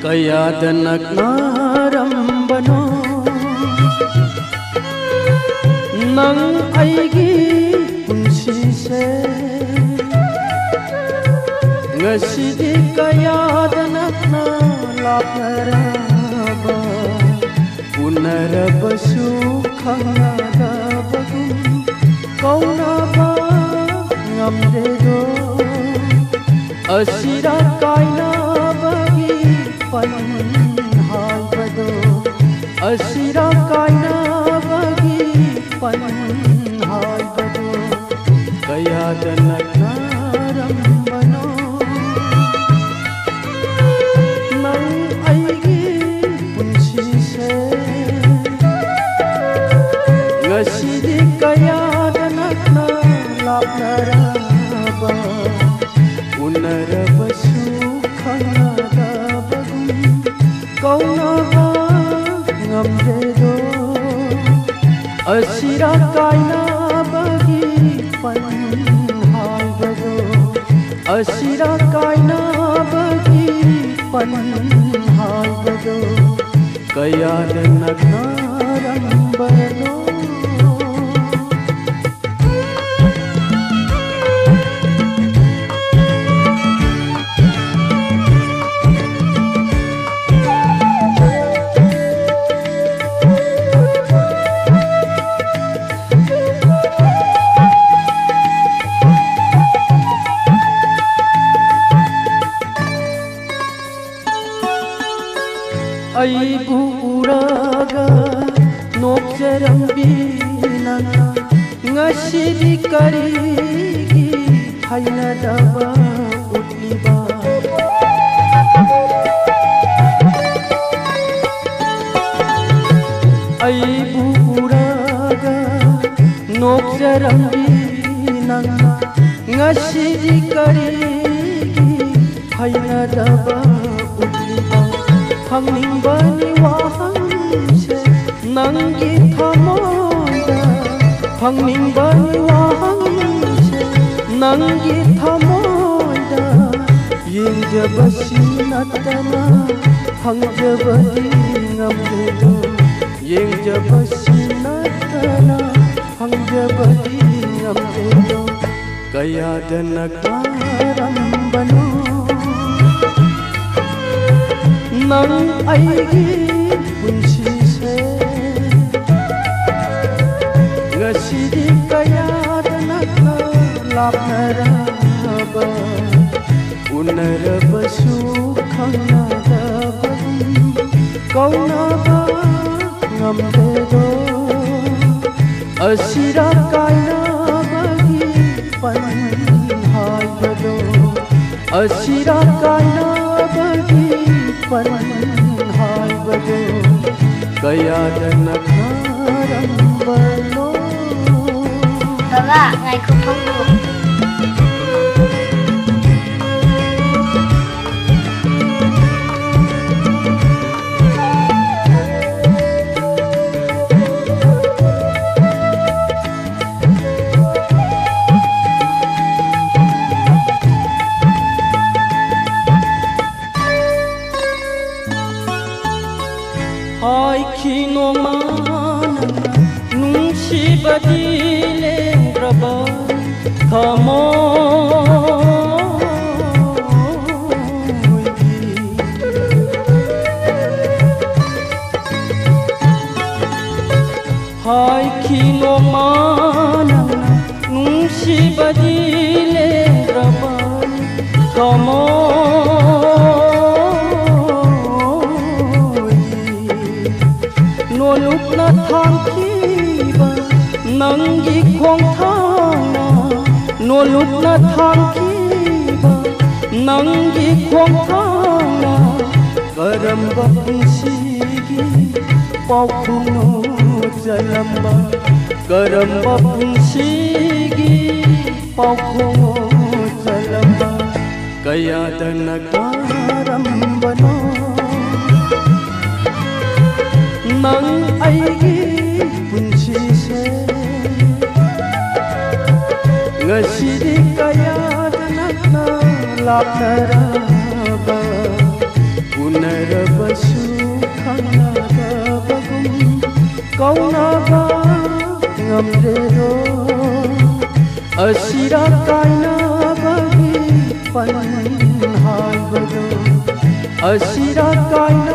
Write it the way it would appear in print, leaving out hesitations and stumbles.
ꯀꯌꯥꯗ ꯅꯛꯅꯔꯝꯕꯅꯣ ꯅꯪ ꯑꯩꯒꯤ ꯄꯨꯟꯁꯤꯁꯦ ꯉꯁꯤꯗꯤ ꯀꯌꯥꯗ ꯅꯛꯅ ꯂꯥꯞꯅꯔꯕ ꯎꯅꯔꯕꯁꯨ ꯈꯪꯅꯗꯕꯒꯨꯝ ꯀꯧꯅꯕ ꯉꯝꯗꯦꯗꯣ ꯑꯁꯤꯔ ꯀꯥꯏꯅꯕꯒꯤ ꯄꯟꯍꯥꯏꯕꯗꯣ ꯑꯁꯤꯔ ꯀꯥꯏꯅꯕꯒꯤ ꯄꯟꯍꯥꯏꯕꯗो ꯀꯌꯥꯗ ꯅꯛꯅꯔꯝꯕꯅꯣ ꯅꯪ ꯑꯩꯒꯤ ꯄꯨꯟꯁꯤꯁꯦ ꯉꯁꯤꯗꯤ ꯀꯌꯥꯗ ꯅꯛꯅ ꯂꯥꯞꯅꯔꯕ ꯎꯅꯔꯕꯁꯨ ꯈꯪꯅꯗꯕꯒꯨꯝ ꯀꯧꯅꯕ ꯉꯝꯗꯦꯗꯣ ꯑꯁꯤꯔ ꯀꯥꯏꯅꯕꯒꯤ ꯄꯟꯍꯥꯏꯕꯗꯣ ꯑꯁꯤꯔ ꯀꯥꯏꯅꯕꯒꯤ ꯄꯟꯍꯥꯏꯕꯗꯣ ꯀꯌꯥꯗ ꯅꯛꯅꯔꯝꯕꯅꯣ ꯑꯩꯕꯨ ꯎꯔꯒ ꯅꯣꯛꯆꯔꯝꯕꯤ ꯅꯪꯅ ꯉꯁꯤꯗꯤ ꯀꯔꯤꯒꯤ ꯍꯩꯅꯗꯕ ꯎꯠꯂꯤꯕ ꯑꯩꯕꯨ ꯎꯔꯒ ꯅꯣꯛꯆꯔꯝꯕꯤ ꯅꯪꯅ ꯉꯁꯤꯗꯤ ꯀꯔꯤꯒꯤ ꯍꯩꯅꯗꯕ ꯎꯠꯂꯤꯕ ꯍꯪꯅꯤꯡꯕꯅꯤ ꯋꯥꯍꯪꯁꯦ ꯅꯪꯒꯤ ꯊꯃꯣꯏꯗ ꯍꯪꯅꯤꯡꯕꯅꯤ ꯋꯥꯍꯪꯁꯦ ꯅꯪꯒꯤ ꯊꯃꯣꯏꯗ ꯌꯦꯡꯖꯕꯁꯤ ꯅꯠꯇꯅ ꯍꯪꯖꯕꯗꯤ ꯉꯝꯗꯦꯗꯣ ꯌꯦꯡꯖꯕꯁꯤ ꯅꯠꯇꯅ ꯍꯪꯖꯕꯗꯤ ꯉꯝꯗꯦꯗꯣ ꯀꯌꯥꯗ ꯅꯛꯅꯔꯝꯕꯅꯣ ꯅꯪ ꯑꯩꯒꯤ ꯄꯨꯟꯁꯤꯁꯦ ꯉꯁꯤꯗꯤ ꯀꯌꯥꯗ ꯅꯛꯅ ꯂꯥꯞꯅꯔꯕ ꯎꯅꯔꯕꯁꯨ ꯈꯪꯅꯗꯕꯒꯨꯝ ꯀꯧꯅꯕ ꯉꯝꯗꯦꯗꯣ ꯑꯁꯤꯔ ꯀꯥꯏꯅꯕꯒꯤ ꯄꯟꯍꯥꯏꯕꯗꯣ ꯑꯁꯤꯔ ꯀꯥꯏꯅꯕꯒꯤ ꯄꯟꯍꯥꯏꯕꯗꯣ ꯀꯌꯥꯗ ꯅꯛꯅꯔꯝꯕꯅꯣ Baba, ngayko pangko. 하이키노마나 눈시바디레 브라바 가모이기 하이키노마나 눈시바디레 브라바 노룩나 탕키바 낭기 콩탕나 노룩나 탕키바 낭기 콩탕나 가람바 분시기 paukhunu jalamba 가람바 분시기 paukhunu jalamba kayada nakarambano ꯅꯪ ꯑꯩꯒꯤ ꯄꯨꯟꯁꯤꯁꯦ ꯉꯁꯤꯗꯤ ꯀꯌꯥꯗ ꯅꯛꯅ ꯂꯥꯞꯅꯔꯕ ꯎꯅꯔꯕ ꯑꯁꯤꯔ ꯀꯥꯏꯅꯕꯒꯤ ꯄꯟꯍꯥꯏꯕꯗꯣ ꯑꯁꯤꯔ ꯀꯥꯏꯅ